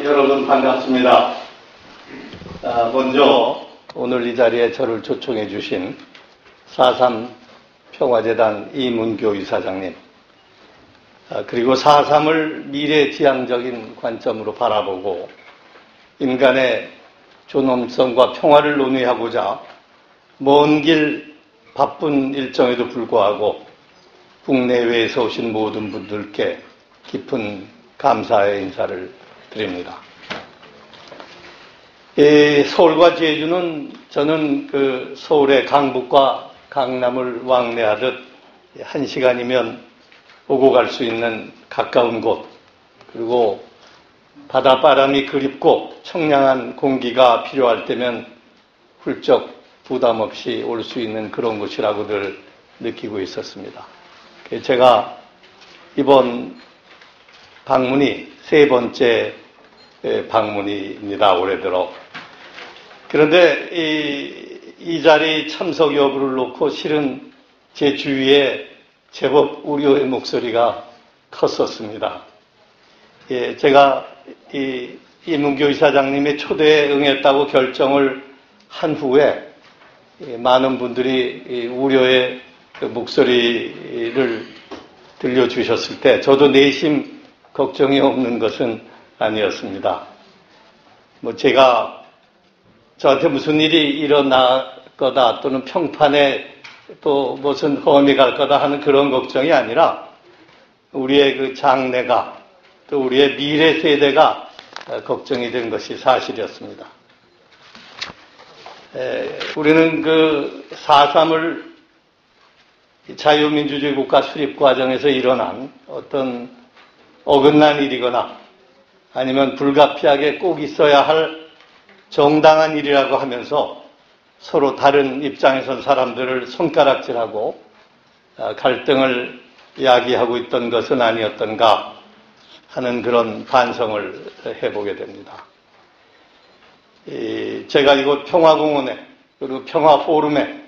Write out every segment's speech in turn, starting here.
여러분 반갑습니다. 먼저 오늘 이 자리에 저를 초청해 주신 4.3 평화재단 이문교 이사장님, 그리고 4.3을 미래지향적인 관점으로 바라보고 인간의 존엄성과 평화를 논의하고자 먼 길 바쁜 일정에도 불구하고 국내외에서 오신 모든 분들께 깊은 감사의 인사를 드립니다. 서울과 제주는 저는 서울의 강북과 강남을 왕래하듯 1시간이면 오고 갈 수 있는 가까운 곳, 그리고 바닷바람이 그립고 청량한 공기가 필요할 때면 훌쩍 부담 없이 올 수 있는 그런 곳이라고들 느끼고 있었습니다. 제가 이번 방문이 3번째 방문입니다, 올해 들어. 그런데 이 자리 참석 여부를 놓고 실은 제 주위에 제법 우려의 목소리가 컸었습니다. 제가 이문교 이사장님의 초대에 응했다고 결정을 한 후에 많은 분들이 우려의 목소리를 들려주셨을 때 저도 내심 걱정이 없는 것은 아니었습니다. 제가 저한테 무슨 일이 일어날 거다 또는 평판에 또 무슨 험이 갈 거다 하는 그런 걱정이 아니라 우리의 장래가 또 우리의 미래 세대가 걱정이 된 것이 사실이었습니다. 우리는 4.3을 자유민주주의 국가 수립 과정에서 일어난 어떤 어긋난 일이거나 아니면 불가피하게 꼭 있어야 할 정당한 일이라고 하면서 서로 다른 입장에 선 사람들을 손가락질하고 갈등을 야기하고 있던 것은 아니었던가 하는 그런 반성을 해보게 됩니다. 제가 이곳 평화공원에 그리고 평화포럼에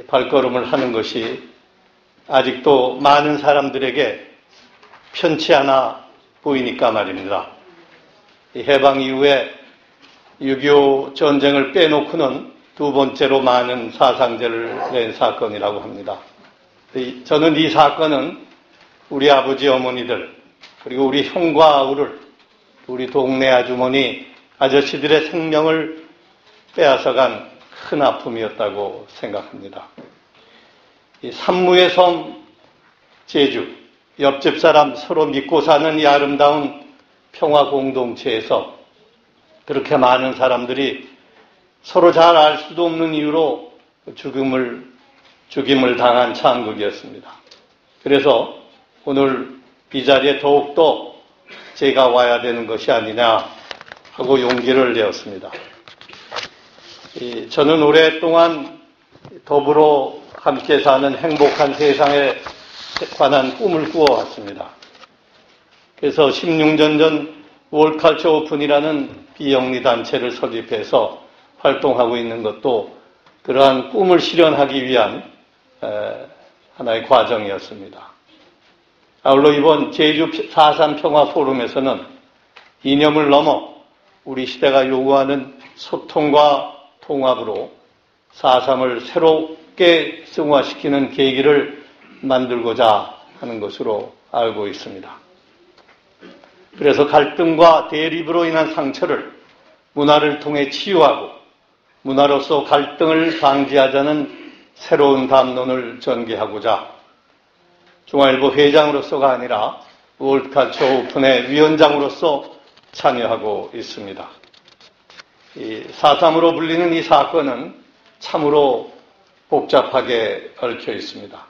발걸음을 하는 것이 아직도 많은 사람들에게 편치 않아 보이니까 말입니다. 해방 이후에 6.25 전쟁을 빼놓고는 두 번째로 많은 사상자를 낸 사건이라고 합니다. 저는 이 사건은 우리 아버지 어머니들 그리고 우리 형과 아우를 우리 동네 아주머니 아저씨들의 생명을 빼앗아간 큰 아픔이었다고 생각합니다. 이 산무의 섬 제주, 옆집 사람 서로 믿고 사는 이 아름다운 평화 공동체에서 그렇게 많은 사람들이 서로 잘 알 수도 없는 이유로 죽임을 당한 창극이었습니다. 그래서 오늘 이 자리에 더욱더 제가 와야 되는 것이 아니냐 하고 용기를 내었습니다. 저는 오랫동안 더불어 함께 사는 행복한 세상에 관한 꿈을 꾸어왔습니다. 그래서 16년 전 월컬처 오픈이라는 비영리 단체를 설립해서 활동하고 있는 것도 그러한 꿈을 실현하기 위한 하나의 과정이었습니다. 아울러 이번 제주 4.3 평화포럼에서는 이념을 넘어 우리 시대가 요구하는 소통과 통합으로 4.3을 새롭게 승화시키는 계기를 만들고자 하는 것으로 알고 있습니다. 그래서 갈등과 대립으로 인한 상처를 문화를 통해 치유하고 문화로서 갈등을 방지하자는 새로운 담론을 전개하고자 중앙일보 회장으로서가 아니라 월컬처 오픈의 위원장으로서 참여하고 있습니다. 이 4.3으로 불리는 이 사건은 참으로 복잡하게 얽혀 있습니다.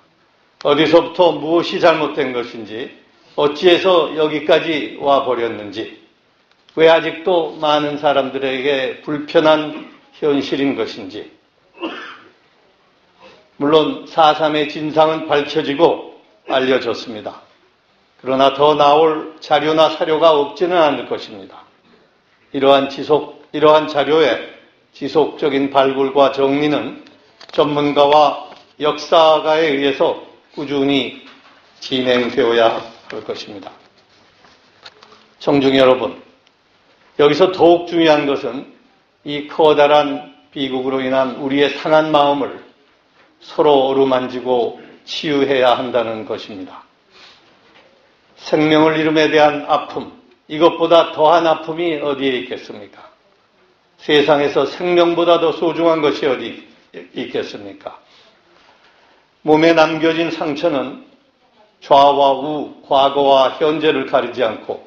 어디서부터 무엇이 잘못된 것인지, 어찌해서 여기까지 와버렸는지, 왜 아직도 많은 사람들에게 불편한 현실인 것인지, 물론 4.3의 진상은 밝혀지고 알려졌습니다. 그러나 더 나올 자료나 사료가 없지는 않을 것입니다. 이러한 자료의 지속적인 발굴과 정리는 전문가와 역사가에 의해서 꾸준히 진행되어야 할 것입니다. 청중 여러분, 여기서 더욱 중요한 것은 이 커다란 비극으로 인한 우리의 상한 마음을 서로 어루만지고 치유해야 한다는 것입니다. 생명을 잃음에 대한 아픔, 이것보다 더한 아픔이 어디에 있겠습니까? 세상에서 생명보다 더 소중한 것이 어디 있겠습니까? 몸에 남겨진 상처는 좌와 우, 과거와 현재를 가리지 않고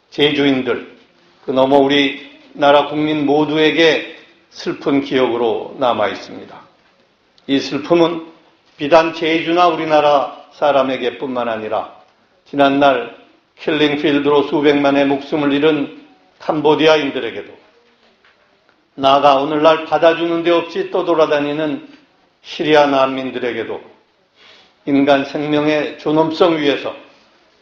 제주인들, 그 너머 우리나라 국민 모두에게 슬픈 기억으로 남아 있습니다. 이 슬픔은 비단 제주나 우리나라 사람에게 뿐만 아니라 지난날 킬링필드로 수백만의 목숨을 잃은 캄보디아인들에게도, 나아가 오늘날 받아주는 데 없이 떠돌아다니는 시리아 난민들에게도 인간 생명의 존엄성 위에서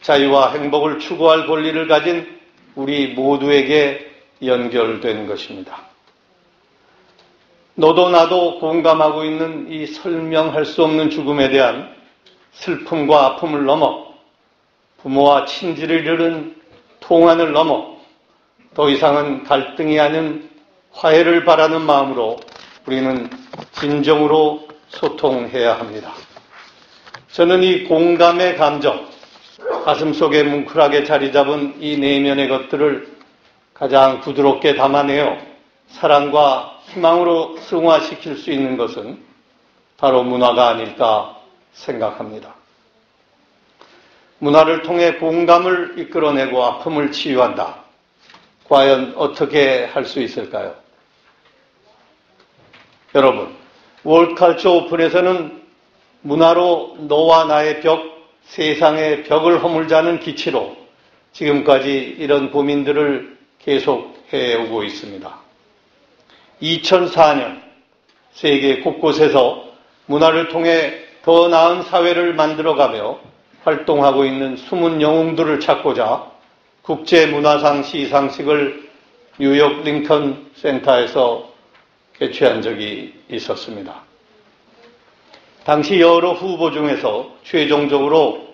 자유와 행복을 추구할 권리를 가진 우리 모두에게 연결된 것입니다. 너도 나도 공감하고 있는 이 설명할 수 없는 죽음에 대한 슬픔과 아픔을 넘어 부모와 친지를 잃은 통환을 넘어 더 이상은 갈등이 아닌 화해를 바라는 마음으로 우리는 진정으로 소통해야 합니다. 저는 이 공감의 감정, 가슴속에 뭉클하게 자리 잡은 이 내면의 것들을 가장 부드럽게 담아내어 사랑과 희망으로 승화시킬 수 있는 것은 바로 문화가 아닐까 생각합니다. 문화를 통해 공감을 이끌어내고 아픔을 치유한다. 과연 어떻게 할 수 있을까요? 여러분, 월드컬처 오픈에서는 문화로 너와 나의 벽, 세상의 벽을 허물자는 기치로 지금까지 이런 고민들을 계속해 오고 있습니다. 2004년 세계 곳곳에서 문화를 통해 더 나은 사회를 만들어가며 활동하고 있는 숨은 영웅들을 찾고자 국제문화상 시상식을 뉴욕 링컨 센터에서 개최한 적이 있었습니다. 당시 여러 후보 중에서 최종적으로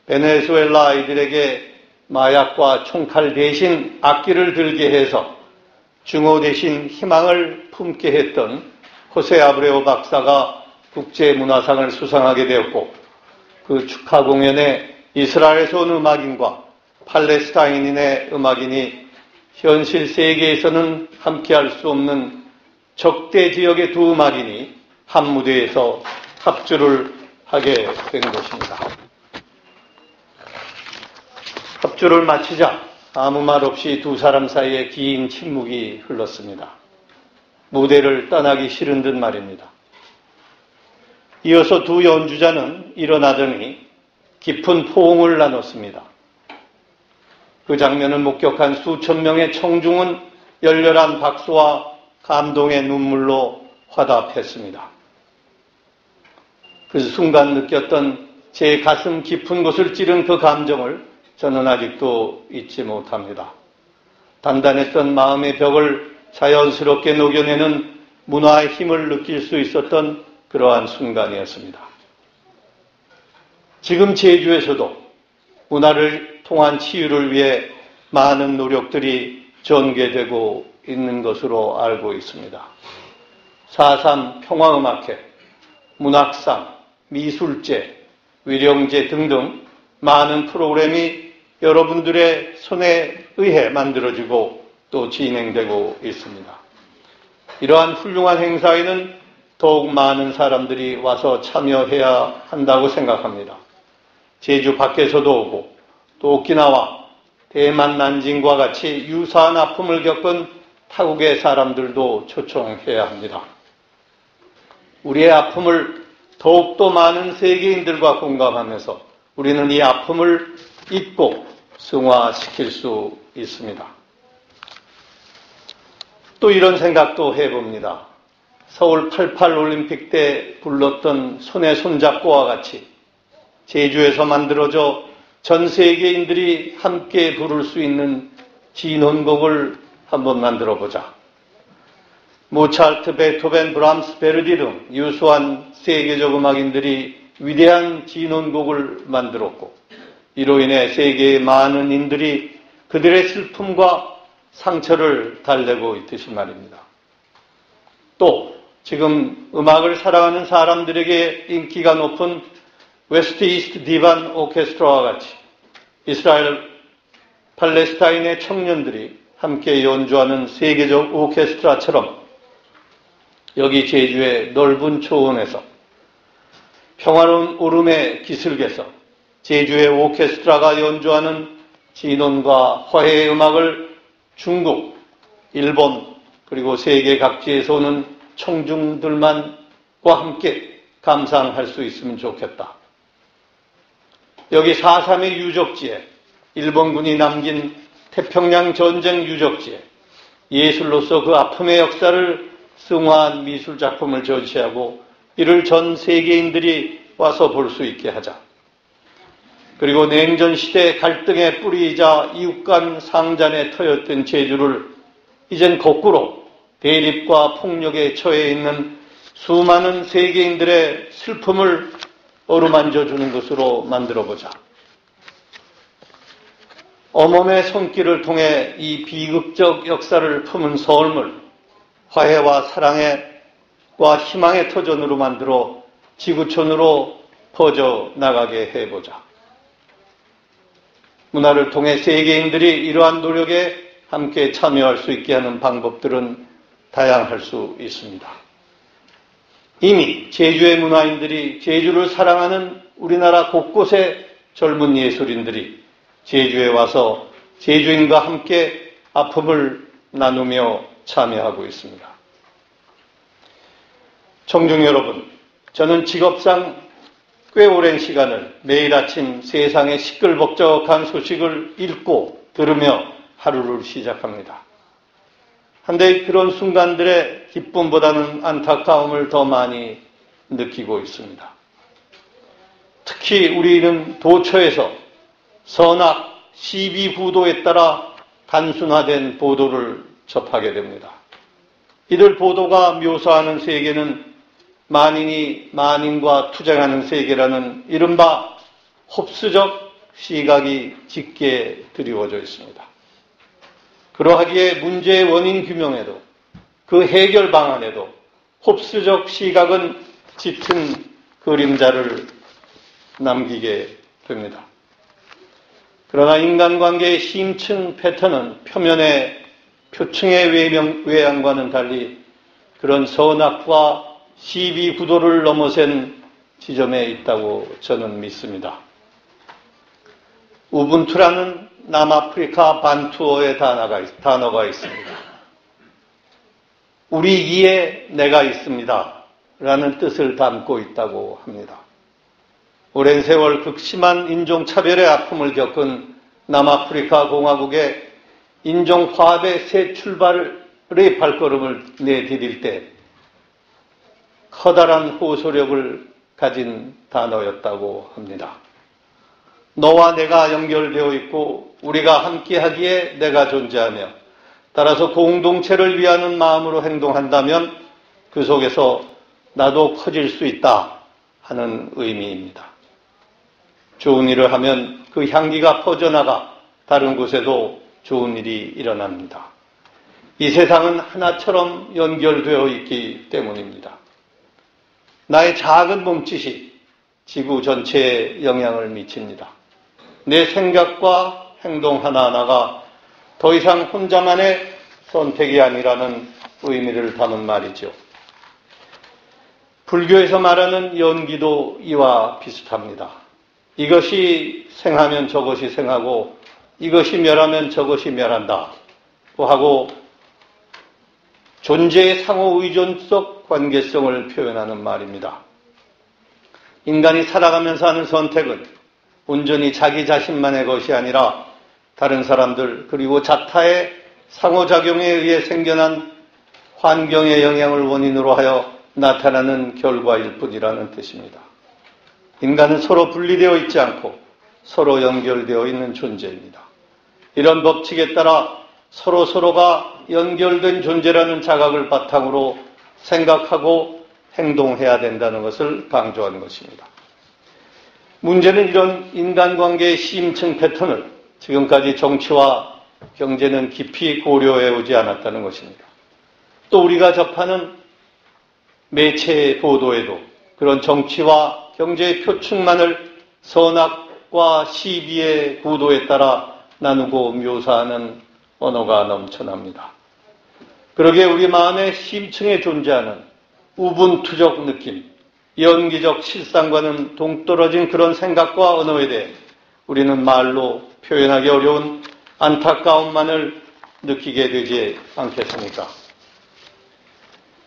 베네수엘라 아이들에게 마약과 총칼 대신 악기를 들게 해서 증오 대신 희망을 품게 했던 호세 아브레오 박사가 국제문화상을 수상하게 되었고, 그 축하 공연에 이스라엘에서 온 음악인과 팔레스타인인의 음악인이 현실 세계에서는 함께할 수 없는 적대 지역의 두 음악인이 한 무대에서 합주를 하게 된 것입니다. 합주를 마치자 아무 말 없이 두 사람 사이에 긴 침묵이 흘렀습니다. 무대를 떠나기 싫은 듯 말입니다. 이어서 두 연주자는 일어나더니 깊은 포옹을 나눴습니다. 그 장면을 목격한 수천 명의 청중은 열렬한 박수와 감동의 눈물로 화답했습니다. 그 순간 느꼈던 제 가슴 깊은 곳을 찌른 그 감정을 저는 아직도 잊지 못합니다. 단단했던 마음의 벽을 자연스럽게 녹여내는 문화의 힘을 느낄 수 있었던 그러한 순간이었습니다. 지금 제주에서도 문화를 통한 치유를 위해 많은 노력들이 전개되고 있는 것으로 알고 있습니다. 4.3 평화음악회, 문학상, 미술제, 위령제 등등 많은 프로그램이 여러분들의 손에 의해 만들어지고 또 진행되고 있습니다. 이러한 훌륭한 행사에는 더욱 많은 사람들이 와서 참여해야 한다고 생각합니다. 제주 밖에서도 오고 또 오키나와, 대만 난징과 같이 유사한 아픔을 겪은 타국의 사람들도 초청해야 합니다. 우리의 아픔을 더욱더 많은 세계인들과 공감하면서 우리는 이 아픔을 잊고 승화시킬 수 있습니다. 또 이런 생각도 해봅니다. 서울 88 올림픽 때 불렀던 손에 손잡고와 같이 제주에서 만들어져 전 세계인들이 함께 부를 수 있는 진원곡을 한번 만들어보자. 모차르트, 베토벤, 브람스, 베르디 등 유수한 세계적 음악인들이 위대한 진원곡을 만들었고, 이로 인해 세계의 많은 인들이 그들의 슬픔과 상처를 달래고 있듯이 말입니다. 또 지금 음악을 사랑하는 사람들에게 인기가 높은 웨스트 이스트 디반 오케스트라와 같이 이스라엘 팔레스타인의 청년들이 함께 연주하는 세계적 오케스트라처럼 여기 제주의 넓은 초원에서 평화로운 오름의 기슭에서 제주의 오케스트라가 연주하는 진원과 화해의 음악을 중국, 일본 그리고 세계 각지에서 오는 청중들만과 함께 감상할 수 있으면 좋겠다. 여기 4.3의 유적지에 일본군이 남긴 태평양 전쟁 유적지에 예술로서 그 아픔의 역사를 승화한 미술작품을 전시하고 이를 전 세계인들이 와서 볼 수 있게 하자. 그리고 냉전시대 갈등의 뿌리이자 이웃 간 상잔에 터였던 제주를 이젠 거꾸로 대립과 폭력에 처해 있는 수많은 세계인들의 슬픔을 어루만져 주는 것으로 만들어보자. 어멈의 손길을 통해 이 비극적 역사를 품은 서울물, 화해와 사랑과 희망의 터전으로 만들어 지구촌으로 퍼져나가게 해보자. 문화를 통해 세계인들이 이러한 노력에 함께 참여할 수 있게 하는 방법들은 다양할 수 있습니다. 이미 제주의 문화인들이, 제주를 사랑하는 우리나라 곳곳의 젊은 예술인들이 제주에 와서 제주인과 함께 아픔을 나누며 참여하고 있습니다. 청중 여러분, 저는 직업상 꽤 오랜 시간을 매일 아침 세상의 시끌벅적한 소식을 읽고 들으며 하루를 시작합니다. 한데 그런 순간들의 기쁨보다는 안타까움을 더 많이 느끼고 있습니다. 특히 우리는 도처에서 선악, 시비, 후도에 따라 단순화된 보도를 접하게 됩니다. 이들 보도가 묘사하는 세계는 만인이 만인과 투쟁하는 세계라는 이른바 홉스적 시각이 짙게 드리워져 있습니다. 그러하기에 문제의 원인 규명에도 그 해결 방안에도 홉스적 시각은 짙은 그림자를 남기게 됩니다. 그러나 인간관계의 심층 패턴은 표면의 표층의 외양과는 달리 그런 선악과 시비 구도를 넘어선 지점에 있다고 저는 믿습니다. 우분투라는 남아프리카 반투어의 단어가 있습니다. 우리 이에 내가 있습니다 라는 뜻을 담고 있다고 합니다. 오랜 세월 극심한 인종차별의 아픔을 겪은 남아프리카 공화국의 인종화합의 새 출발의 발걸음을 내디딜 때 커다란 호소력을 가진 단어였다고 합니다. 너와 내가 연결되어 있고 우리가 함께하기에 내가 존재하며 따라서 공동체를 위하는 마음으로 행동한다면 그 속에서 나도 커질 수 있다 하는 의미입니다. 좋은 일을 하면 그 향기가 퍼져나가 다른 곳에도 좋은 일이 일어납니다. 이 세상은 하나처럼 연결되어 있기 때문입니다. 나의 작은 몸짓이 지구 전체에 영향을 미칩니다. 내 생각과 행동 하나하나가 더 이상 혼자만의 선택이 아니라는 의미를 담은 말이죠. 불교에서 말하는 연기도 이와 비슷합니다. 이것이 생하면 저것이 생하고 이것이 멸하면 저것이 멸한다 하고 존재의 상호의존적 관계성을 표현하는 말입니다. 인간이 살아가면서 하는 선택은 온전히 자기 자신만의 것이 아니라 다른 사람들 그리고 자타의 상호작용에 의해 생겨난 환경의 영향을 원인으로 하여 나타나는 결과일 뿐이라는 뜻입니다. 인간은 서로 분리되어 있지 않고 서로 연결되어 있는 존재입니다. 이런 법칙에 따라 서로가 연결된 존재라는 자각을 바탕으로 생각하고 행동해야 된다는 것을 강조하는 것입니다. 문제는 이런 인간관계의 심층 패턴을 지금까지 정치와 경제는 깊이 고려해 오지 않았다는 것입니다. 또 우리가 접하는 매체 보도에도 그런 정치와 경제의 표층만을 선악과 시비의 구도에 따라 나누고 묘사하는 언어가 넘쳐납니다. 그러기에 우리 마음의 심층에 존재하는 우분투적 느낌, 연기적 실상과는 동떨어진 그런 생각과 언어에 대해 우리는 말로 표현하기 어려운 안타까움만을 느끼게 되지 않겠습니까?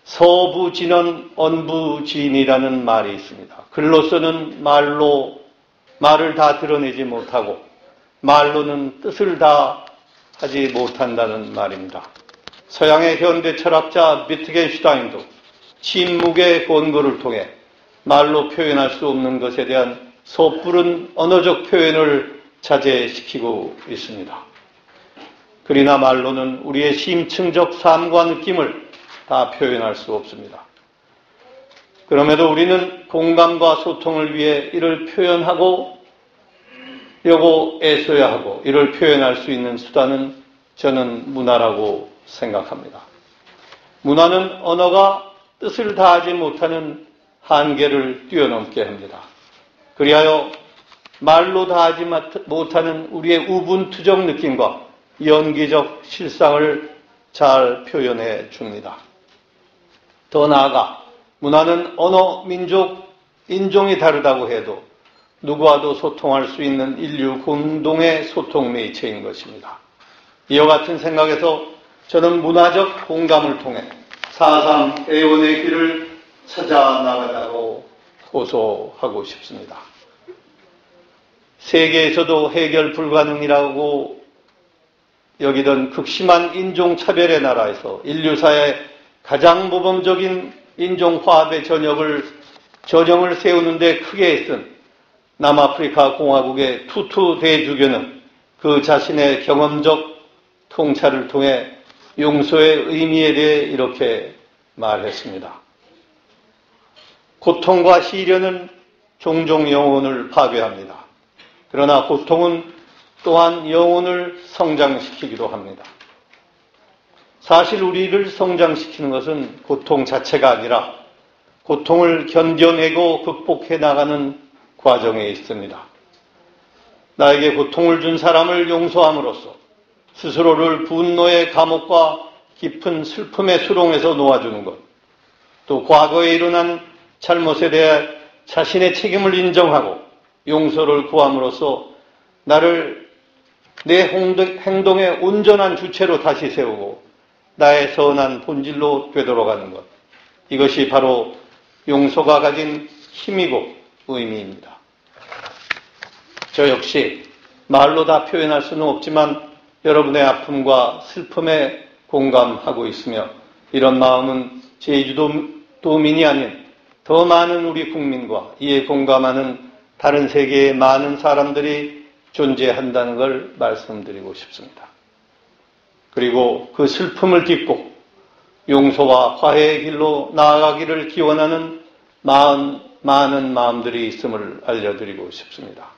서부진언 언부지인이라는 말이 있습니다. 글로서는 말을 다 드러내지 못하고 말로는 뜻을 다 하지 못한다는 말입니다. 서양의 현대 철학자 비트겐슈타인도 침묵의 권고를 통해 말로 표현할 수 없는 것에 대한 섣부른 언어적 표현을 자제시키고 있습니다. 글이나 말로는 우리의 심층적 삶과 느낌을 다 표현할 수 없습니다. 그럼에도 우리는 공감과 소통을 위해 이를 표현하고 애써야 하고 이를 표현할 수 있는 수단은 저는 문화라고 생각합니다. 문화는 언어가 뜻을 다하지 못하는 한계를 뛰어넘게 합니다. 그리하여 말로 다하지 못하는 우리의 우분투적 느낌과 연기적 실상을 잘 표현해 줍니다. 더 나아가 문화는 언어, 민족, 인종이 다르다고 해도 누구와도 소통할 수 있는 인류 공동의 소통 매체인 것입니다. 이와 같은 생각에서 저는 문화적 공감을 통해 4.3 애원의 길을 찾아 나가자고 호소하고 싶습니다. 세계에서도 해결 불가능이라고 여기던 극심한 인종차별의 나라에서 인류사의 가장 모범적인 인종화합의 전형을 세우는 데 크게 애쓴 남아프리카 공화국의 투투 대주교는 그 자신의 경험적 통찰을 통해 용서의 의미에 대해 이렇게 말했습니다. 고통과 시련은 종종 영혼을 파괴합니다. 그러나 고통은 또한 영혼을 성장시키기도 합니다. 사실 우리를 성장시키는 것은 고통 자체가 아니라 고통을 견뎌내고 극복해 나가는 과정에 있습니다. 나에게 고통을 준 사람을 용서함으로써 스스로를 분노의 감옥과 깊은 슬픔의 수렁에서 놓아주는 것, 또 과거에 일어난 잘못에 대해 자신의 책임을 인정하고 용서를 구함으로써 나를 내 행동의 온전한 주체로 다시 세우고 나의 선한 본질로 되돌아가는 것, 이것이 바로 용서가 가진 힘이고 의미입니다. 저 역시 말로 다 표현할 수는 없지만 여러분의 아픔과 슬픔에 공감하고 있으며 이런 마음은 제주도민이 아닌 더 많은 우리 국민과 이에 공감하는 다른 세계의 많은 사람들이 존재한다는 걸 말씀드리고 싶습니다. 그리고 그 슬픔을 딛고 용서와 화해의 길로 나아가기를 기원하는 많은 마음들이 있음을 알려드리고 싶습니다.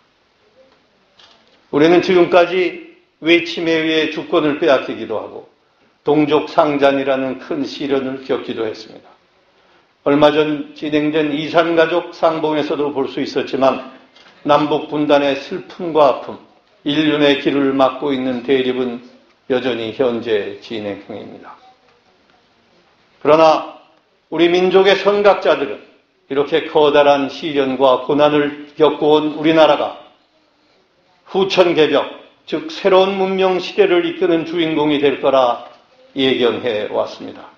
우리는 지금까지 외침에 의해 주권을 빼앗기기도 하고 동족 상잔이라는 큰 시련을 겪기도 했습니다. 얼마 전 진행된 이산가족 상봉에서도 볼 수 있었지만 남북 분단의 슬픔과 아픔, 인륜의 길을 막고 있는 대립은 여전히 현재 진행 중입니다. 그러나 우리 민족의 선각자들은 이렇게 커다란 시련과 고난을 겪어온 우리나라가 후천개벽, 즉 새로운 문명 시대를 이끄는 주인공이 될 거라 예견해 왔습니다.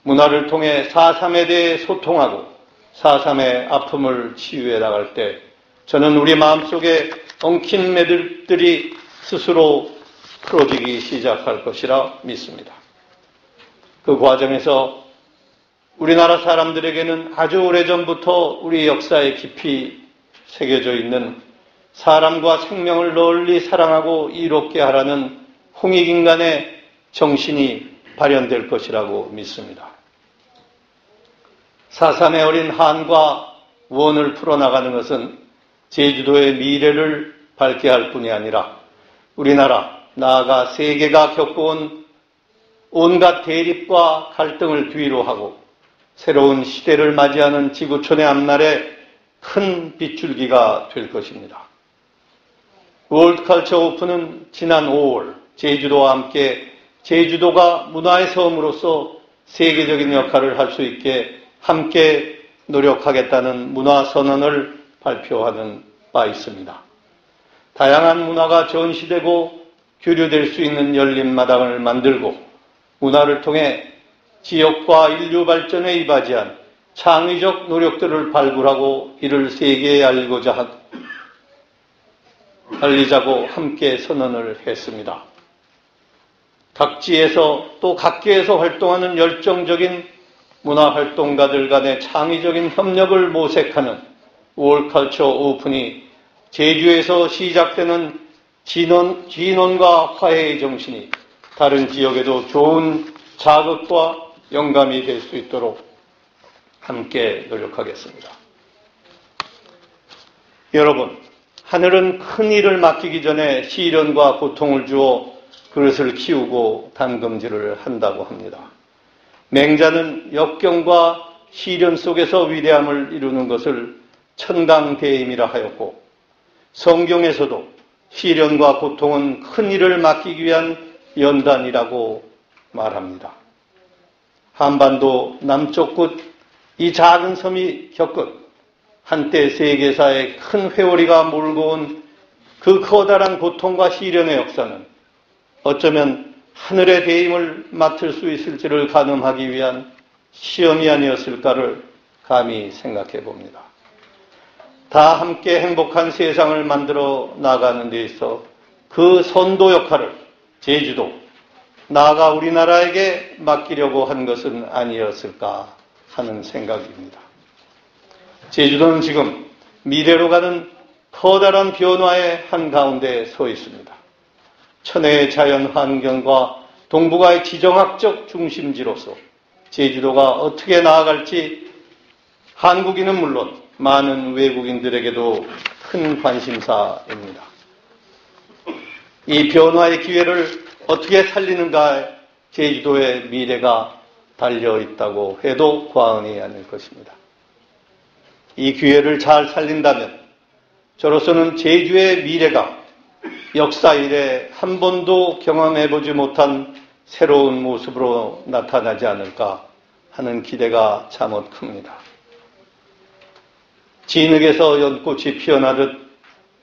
문화를 통해 4.3에 대해 소통하고 4.3의 아픔을 치유해 나갈 때 저는 우리 마음속에 엉킨 매듭들이 스스로 풀어지기 시작할 것이라 믿습니다. 그 과정에서 우리나라 사람들에게는 아주 오래전부터 우리 역사에 깊이 새겨져 있는 사람과 생명을 널리 사랑하고 이롭게 하라는 홍익인간의 정신이 발현될 것이라고 믿습니다. 4.3의 어린 한과 원을 풀어나가는 것은 제주도의 미래를 밝게 할 뿐이 아니라 우리나라, 나아가 세계가 겪어온 온갖 대립과 갈등을 뒤로 하고 새로운 시대를 맞이하는 지구촌의 앞날에 큰 빗줄기가 될 것입니다. 월드컬처 오픈은 지난 5월 제주도와 함께 제주도가 문화의 섬으로서 세계적인 역할을 할 수 있게 함께 노력하겠다는 문화선언을 발표하는 바 있습니다. 다양한 문화가 전시되고 교류될 수 있는 열린 마당을 만들고 문화를 통해 지역과 인류 발전에 이바지한 창의적 노력들을 발굴하고 이를 세계에 알리자고 함께 선언을 했습니다. 각지에서 또 각계에서 활동하는 열정적인 문화활동가들 간의 창의적인 협력을 모색하는 월드컬처 오픈이 제주에서 시작되는 진원과 화해의 정신이 다른 지역에도 좋은 자극과 영감이 될 수 있도록 함께 노력하겠습니다. 여러분, 하늘은 큰 일을 맡기기 전에 시련과 고통을 주어 그릇을 키우고 담금질을 한다고 합니다. 맹자는 역경과 시련 속에서 위대함을 이루는 것을 천강대임이라 하였고 성경에서도 시련과 고통은 큰 일을 맡기기 위한 연단이라고 말합니다. 한반도 남쪽 끝 이 작은 섬이 겪은 한때 세계사의 큰 회오리가 몰고 온 그 커다란 고통과 시련의 역사는 어쩌면 하늘의 대임을 맡을 수 있을지를 가늠하기 위한 시험이 아니었을까를 감히 생각해 봅니다. 다 함께 행복한 세상을 만들어 나가는 데 있어 그 선도 역할을 제주도, 나아가 우리나라에게 맡기려고 한 것은 아니었을까 하는 생각입니다. 제주도는 지금 미래로 가는 커다란 변화의 한가운데 서 있습니다. 천혜의 자연 환경과 동북아의 지정학적 중심지로서 제주도가 어떻게 나아갈지 한국인은 물론 많은 외국인들에게도 큰 관심사입니다. 이 변화의 기회를 어떻게 살리는가에 제주도의 미래가 달려있다고 해도 과언이 아닐 것입니다. 이 기회를 잘 살린다면 저로서는 제주의 미래가 역사 이래 한 번도 경험해보지 못한 새로운 모습으로 나타나지 않을까 하는 기대가 참으로 큽니다. 진흙에서 연꽃이 피어나듯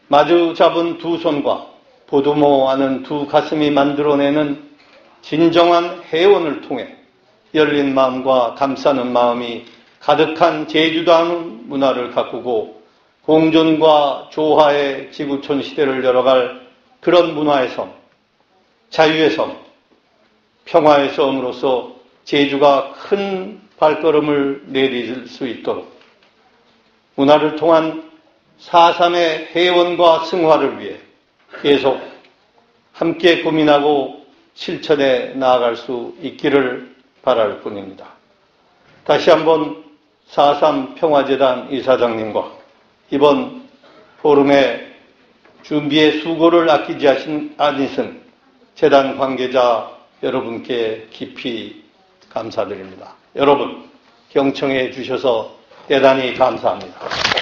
마주 잡은 두 손과 보두모하는 두 가슴이 만들어내는 진정한 회원을 통해 열린 마음과 감싸는 마음이 가득한 제주도하는 문화를 가꾸고 공존과 조화의 지구촌 시대를 열어갈 그런 문화의 섬, 자유의 섬, 평화의 섬으로서 제주가 큰 발걸음을 내디딜 수 있도록 문화를 통한 4.3의 회원과 승화를 위해 계속 함께 고민하고 실천해 나아갈 수 있기를 바랄 뿐입니다. 다시 한번 4.3 평화재단 이사장님과 이번 포럼의 준비에 수고를 아끼지 않으신 재단 관계자 여러분께 깊이 감사드립니다. 여러분 경청해 주셔서 대단히 감사합니다.